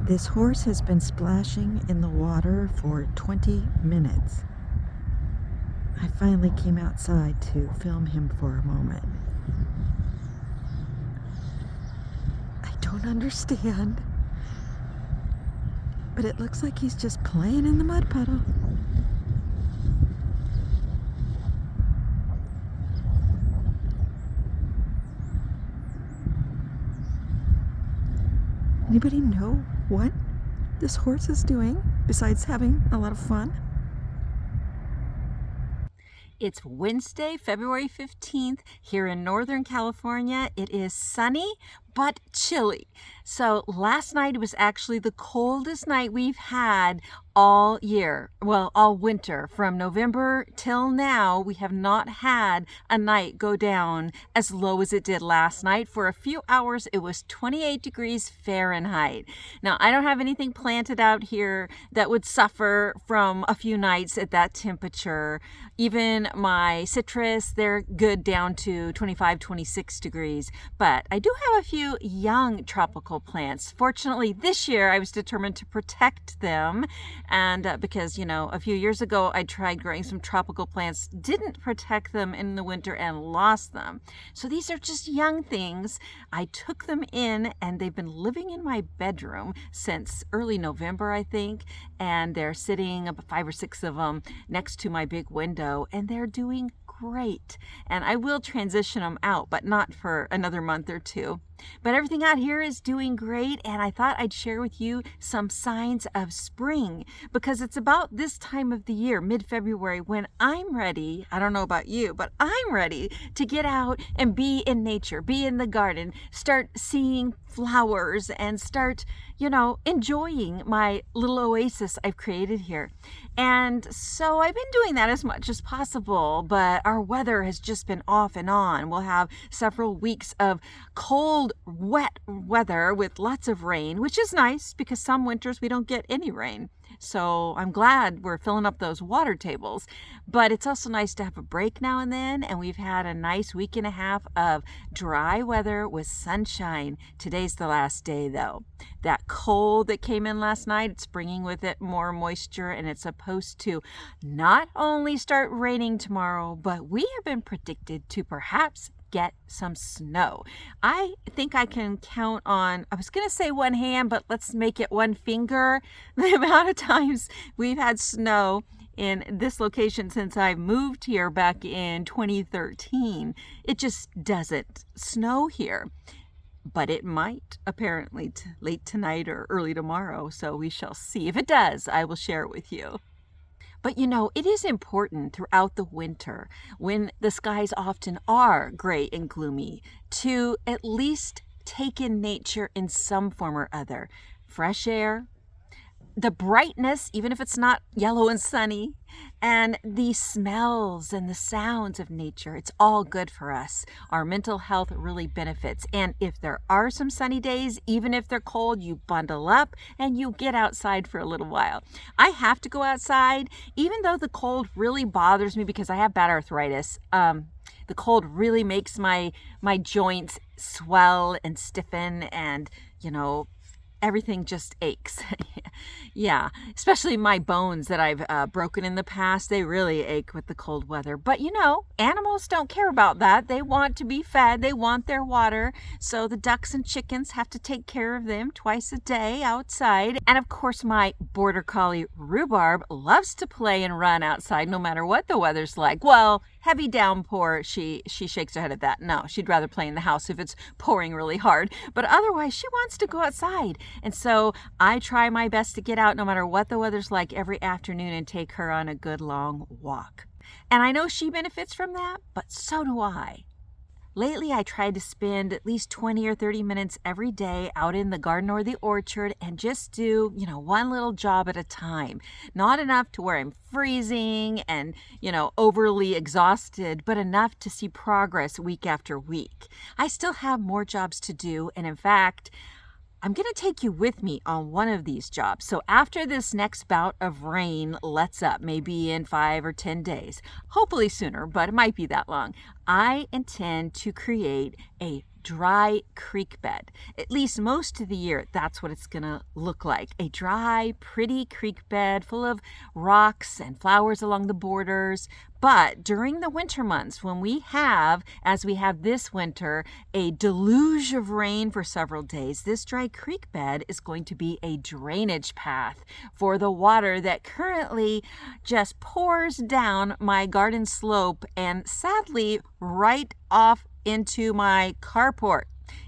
This horse has been splashing in the water for 20 minutes. I finally came outside to film him for a moment. I don't understand, but it looks like he's just playing in the mud puddle. Anybody know what this horse is doing besides having a lot of fun? It's Wednesday, February 15th here in Northern California. It is sunny but chilly. So last night was actually the coldest night we've had all year. Well, all winter. From November till now, we have not had a night go down as low as it did last night. For a few hours, it was 28 degrees Fahrenheit. Now, I don't have anything planted out here that would suffer from a few nights at that temperature. Even my citrus, they're good down to 25, 26 degrees. But I do have a few young tropical plants. Fortunately, this year I was determined to protect them. And because, a few years ago I tried growing some tropical plants, didn't protect them in the winter and lost them. So these are just young things. I took them in and they've been living in my bedroom since early November, I think. And they're sitting, 5 or 6 of them, next to my big window, and they're doing great. And I will transition them out, but not for another month or two. But everything out here is doing great, and I thought I'd share with you some signs of spring, because it's about this time of the year, mid-February, when I'm ready. I don't know about you, but I'm ready to get out and be in nature, be in the garden, start seeing flowers, and start, enjoying my little oasis I've created here. And so I've been doing that as much as possible, but our weather has just been off and on. We'll have several weeks of cold, wet weather with lots of rain, which is nice because some winters we don't get any rain. So I'm glad we're filling up those water tables, but it's also nice to have a break now and then. And we've had a nice week and a half of dry weather with sunshine. Today's the last day though. That cold that came in last night, it's bringing with it more moisture, and it's supposed to not only start raining tomorrow, but we have been predicted to perhaps get some snow. I think I can count on, I was going to say one hand, but let's make it one finger, the amount of times we've had snow in this location since I moved here back in 2013. It just doesn't snow here. But it might, apparently, late tonight or early tomorrow, so we shall see. If it does, I will share it with you. But it is important throughout the winter, when the skies often are gray and gloomy, to at least take in nature in some form or other. Fresh air, the brightness, even if it's not yellow and sunny, and the smells and the sounds of nature. It's all good for us. Our mental health really benefits. And if there are some sunny days, even if they're cold, you bundle up and you get outside for a little while. I have to go outside, even though the cold really bothers me because I have bad arthritis. The cold really makes my joints swell and stiffen, and everything just aches. Yeah, especially my bones that I've broken in the past, they really ache with the cold weather. But animals don't care about that. They want to be fed. They want their water. So the ducks and chickens have to take care of them twice a day outside. And of course, my border collie Rhubarb loves to play and run outside no matter what the weather's like. Well, heavy downpour, she shakes her head at that. No, she'd rather play in the house if it's pouring really hard. But otherwise, she wants to go outside. And so I try my best to get out no matter what the weather's like every afternoon and take her on a good long walk. And I know she benefits from that, but so do I. Lately, I try to spend at least 20 or 30 minutes every day out in the garden or the orchard and just do, one little job at a time. Not enough to where I'm freezing and, overly exhausted, but enough to see progress week after week. I still have more jobs to do, and in fact, I'm going to take you with me on one of these jobs. So after this next bout of rain lets up, maybe in 5 or 10 days, hopefully sooner, but it might be that long, I intend to create a dry creek bed. At least most of the year, that's what it's gonna look like. A dry, pretty creek bed full of rocks and flowers along the borders. But during the winter months, when we have, as we have this winter, a deluge of rain for several days, this dry creek bed is going to be a drainage path for the water that currently just pours down my garden slope and sadly right off into my carport.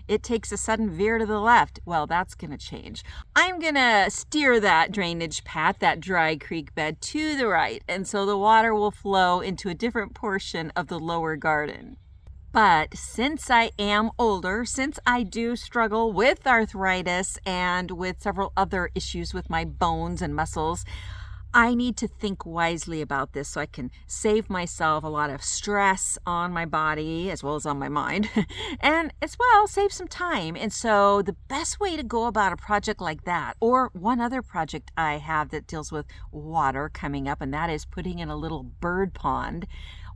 It takes a sudden veer to the left. Well, that's going to change. I'm going to steer that drainage path, that dry creek bed, to the right, and so the water will flow into a different portion of the lower garden. But since I am older, since I do struggle with arthritis and with several other issues with my bones and muscles, I need to think wisely about this so I can save myself a lot of stress on my body as well as on my mind and as well save some time. And so the best way to go about a project like that, or one other project I have that deals with water coming up, and that is putting in a little bird pond.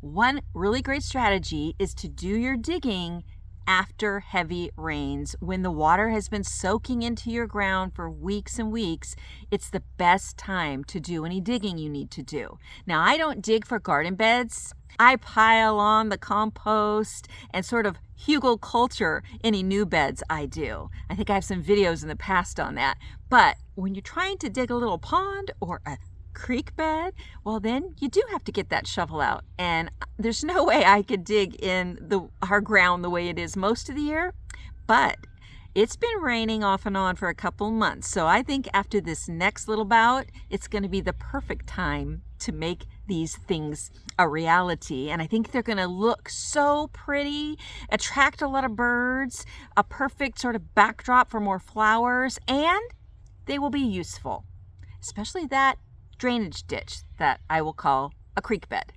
One really great strategy is to do your digging after heavy rains. When the water has been soaking into your ground for weeks and weeks, it's the best time to do any digging you need to do. Now, I don't dig for garden beds. I pile on the compost and sort of hugelkultur any new beds I do. I think I have some videos in the past on that. But when you're trying to dig a little pond or a creek bed, well, then you do have to get that shovel out, and there's no way I could dig in our ground the way it is most of the year. But it's been raining off and on for a couple months, so I think after this next little bout, it's going to be the perfect time to make these things a reality. And I think they're going to look so pretty, attract a lot of birds, a perfect sort of backdrop for more flowers, and they will be useful, especially that drainage ditch that I will call a creek bed.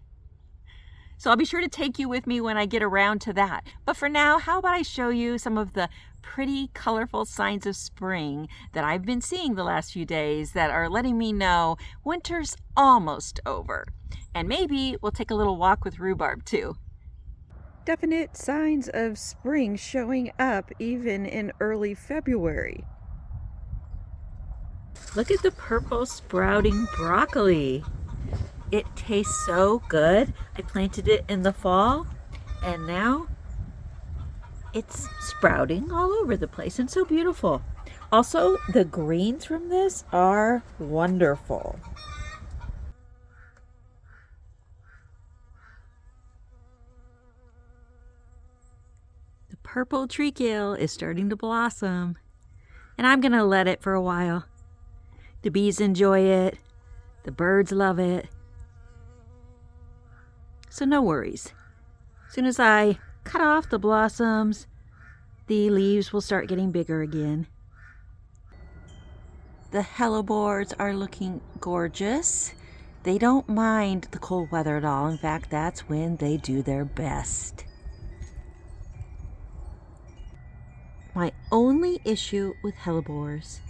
So I'll be sure to take you with me when I get around to that. But for now, how about I show you some of the pretty colorful signs of spring that I've been seeing the last few days that are letting me know winter's almost over. And maybe we'll take a little walk with Rhubarb too. Definite signs of spring showing up even in early February. Look at the purple sprouting broccoli. It tastes so good. I planted it in the fall and now it's sprouting all over the place and so beautiful. Also, the greens from this are wonderful. The purple treacle is starting to blossom, and I'm gonna let it for a while. The bees enjoy it, the birds love it, so no worries. As soon as I cut off the blossoms, the leaves will start getting bigger again. The hellebores are looking gorgeous. They don't mind the cold weather at all. In fact, that's when they do their best. My only issue with hellebores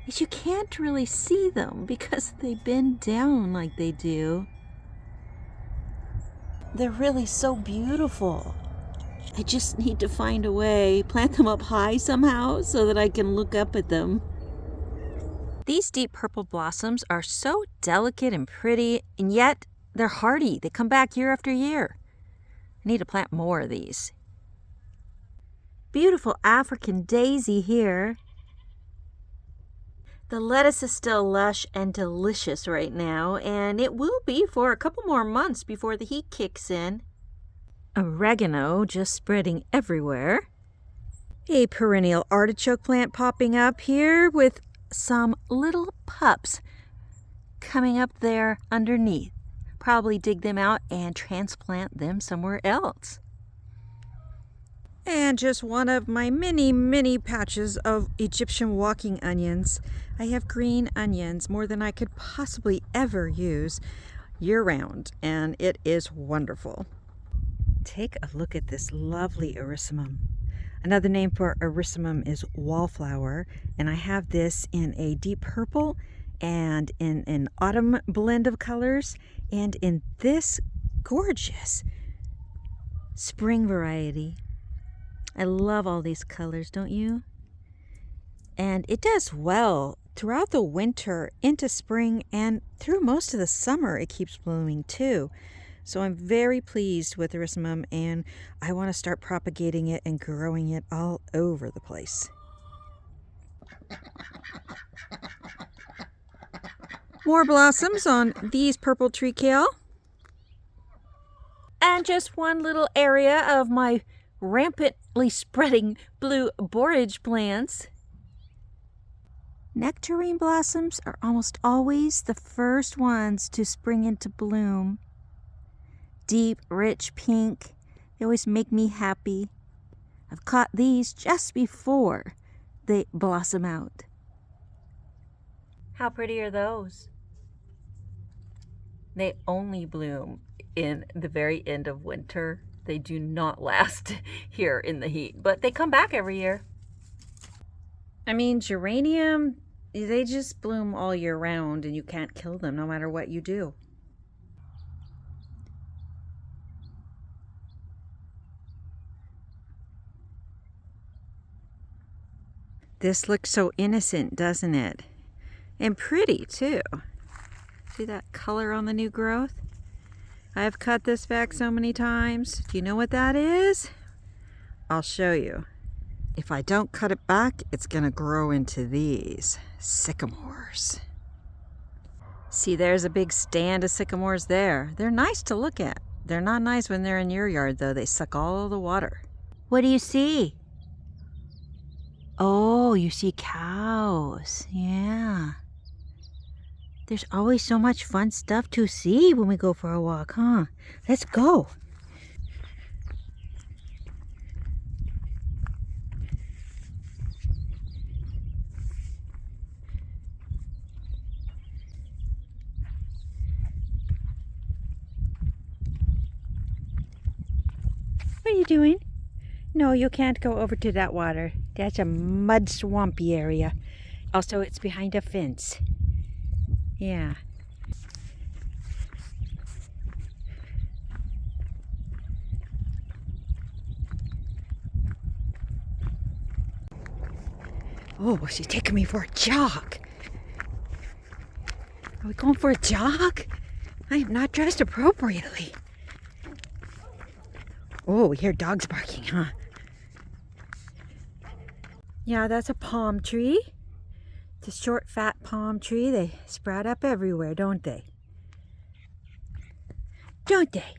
is you can't really see them because they bend down like they do. They're really so beautiful. I just need to find a way, plant them up high somehow so that I can look up at them. These deep purple blossoms are so delicate and pretty, and yet they're hardy. They come back year after year. I need to plant more of these. Beautiful African daisy here. The lettuce is still lush and delicious right now, and it will be for a couple more months before the heat kicks in. Oregano just spreading everywhere. A perennial artichoke plant popping up here with some little pups coming up there underneath. Probably dig them out and transplant them somewhere else. And just one of my many patches of Egyptian walking onions. I have green onions, more than I could possibly ever use year-round, and it is wonderful. Take a look at this lovely erysimum. Another name for erysimum is wallflower, and I have this in a deep purple and in an autumn blend of colors, and in this gorgeous spring variety. I love all these colors, don't you? And it does well throughout the winter, into spring, and through most of the summer it keeps blooming too. So I'm very pleased with Erysimum, and I want to start propagating it and growing it all over the place. More blossoms on these purple treacle. And just one little area of my rampantly spreading blue borage plants. Nectarine blossoms are almost always the first ones to spring into bloom. Deep, rich pink. They always make me happy. I've caught these just before they blossom out. How pretty are those? They only bloom in the very end of winter. They do not last here in the heat, but they come back every year. I mean, geranium, they just bloom all year round and you can't kill them no matter what you do. This looks so innocent, doesn't it? And pretty too. See that color on the new growth? I've cut this back so many times. Do you know what that is? I'll show you. If I don't cut it back, it's gonna grow into these sycamores. See, there's a big stand of sycamores there. They're nice to look at. They're not nice when they're in your yard though. They suck all the water. What do you see? Oh, you see cows. Yeah. There's always so much fun stuff to see when we go for a walk, huh? Let's go. What are you doing? No, you can't go over to that water. That's a mud swampy area. Also, it's behind a fence. Yeah. Oh, she's taking me for a jog. Are we going for a jog? I am not dressed appropriately. Oh, we hear dogs barking, huh? Yeah, that's a palm tree. It's a short, fat palm tree. They sprout up everywhere, don't they? Don't they?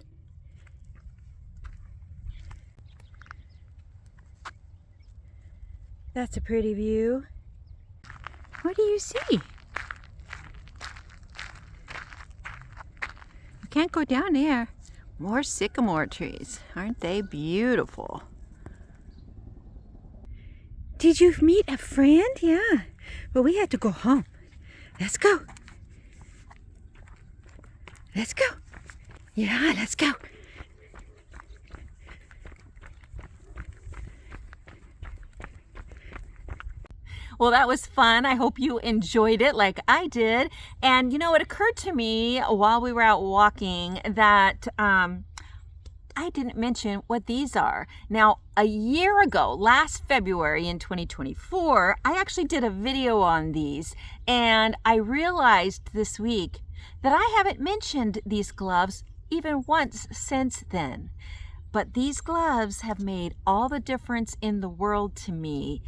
That's a pretty view. What do you see? You can't go down there. More sycamore trees. Aren't they beautiful? Did you meet a friend? Yeah. But we had to go home. Let's go. Let's go. Yeah, let's go. Well, that was fun. I hope you enjoyed it like I did. And you know, it occurred to me while we were out walking that I didn't mention what these are. Now, a year ago, last February in 2024, I actually did a video on these, and I realized this week that I haven't mentioned these gloves even once since then. But these gloves have made all the difference in the world to me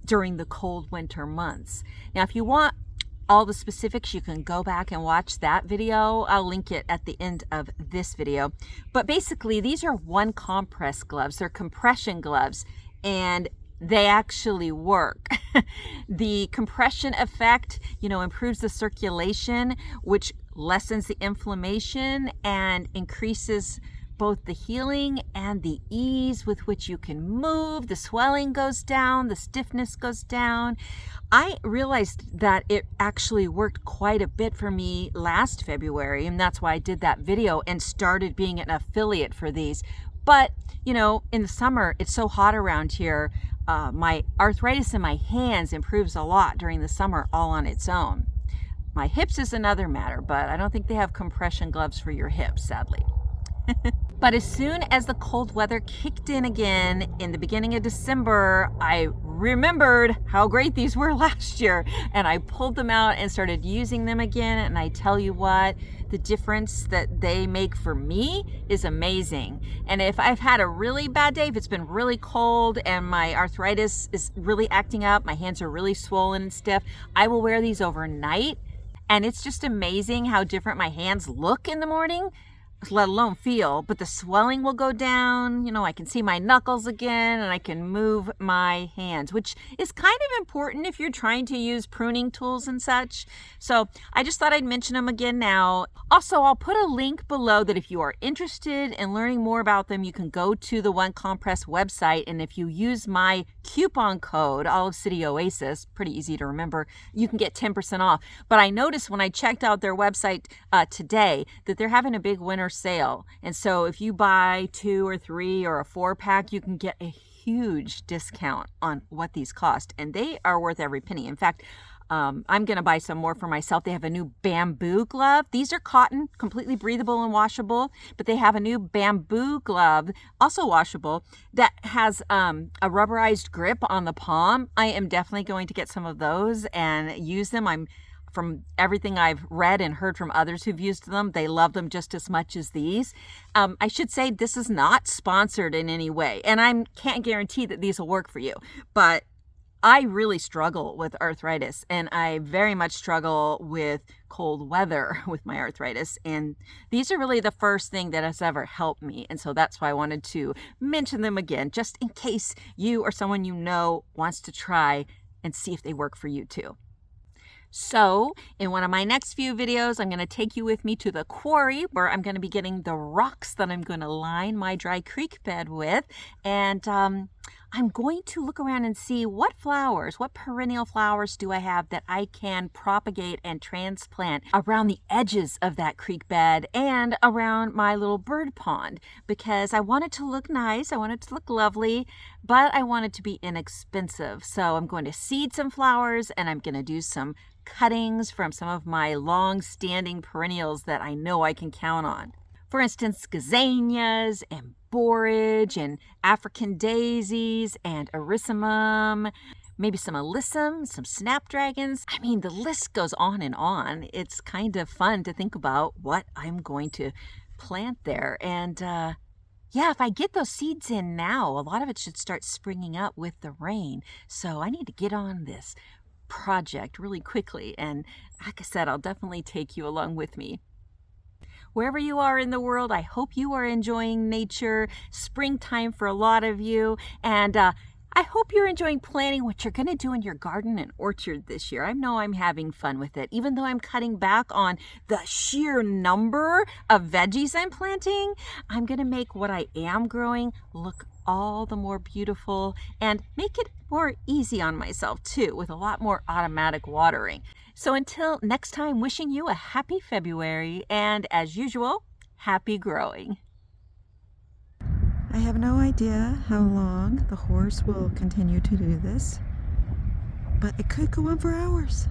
during the cold winter months. Now, if you want all the specifics, you can go back and watch that video. I'll link it at the end of this video. But basically, these are one compress gloves. They're compression gloves, and they actually work. The compression effect, improves the circulation, which lessens the inflammation and increases both the healing and the ease with which you can move. The swelling goes down, the stiffness goes down. I realized that it actually worked quite a bit for me last February, and that's why I did that video and started being an affiliate for these. But, in the summer, it's so hot around here. My arthritis in my hands improves a lot during the summer all on its own. My hips is another matter, but I don't think they have compression gloves for your hips, sadly. But as soon as the cold weather kicked in again in the beginning of December, I remembered how great these were last year, and I pulled them out and started using them again. And I tell you what, the difference that they make for me is amazing. And if I've had a really bad day, if it's been really cold and my arthritis is really acting up, my hands are really swollen and stiff, I will wear these overnight. And it's just amazing how different my hands look in the morning, let alone feel. But the swelling will go down. You know, I can see my knuckles again, and I can move my hands, which is kind of important if you're trying to use pruning tools and such. So I just thought I'd mention them again now. Also, I'll put a link below that if you are interested in learning more about them, you can go to the One Compress website, and if you use my coupon code, all of City Oasis, pretty easy to remember, you can get 10% off. But I noticed when I checked out their website today that they're having a big winter sale. And so if you buy 2 or 3 or a 4-pack, you can get a huge discount on what these cost. And they are worth every penny. In fact, I'm going to buy some more for myself. They have a new bamboo glove. These are cotton, completely breathable and washable, but they have a new bamboo glove, also washable, that has a rubberized grip on the palm. I am definitely going to get some of those and use them. From everything I've read and heard from others who've used them, they love them just as much as these. I should say this is not sponsored in any way, and I can't guarantee that these will work for you, but I really struggle with arthritis, and I very much struggle with cold weather with my arthritis, and these are really the first thing that has ever helped me, and so that's why I wanted to mention them again, just in case you or someone you know wants to try and see if they work for you too. So in one of my next few videos, I'm going to take you with me to the quarry where I'm going to be getting the rocks that I'm going to line my dry creek bed with. And I'm going to look around and see what perennial flowers do I have that I can propagate and transplant around the edges of that creek bed and around my little bird pond, because I want it to look nice. I want it to look lovely, but I want it to be inexpensive. So I'm going to seed some flowers, and I'm going to do some cuttings from some of my long-standing perennials that I know I can count on. For instance, gazanias and borage and African daisies and erysimum, maybe some alyssum, some snapdragons. I mean, the list goes on and on. It's kind of fun to think about what I'm going to plant there. And yeah, if I get those seeds in now, a lot of it should start springing up with the rain. So I need to get on this project really quickly, and like I said, I'll definitely take you along with me. Wherever you are in the world, I hope you are enjoying nature, springtime for a lot of you, and I hope you're enjoying planning what you're going to do in your garden and orchard this year. I know I'm having fun with it, even though I'm cutting back on the sheer number of veggies I'm planting. I'm going to make what I am growing look all the more beautiful and make it more easy on myself too, with a lot more automatic watering. So until next time, wishing you a happy February, and as usual, happy growing. I have no idea how long the horse will continue to do this, but it could go on for hours.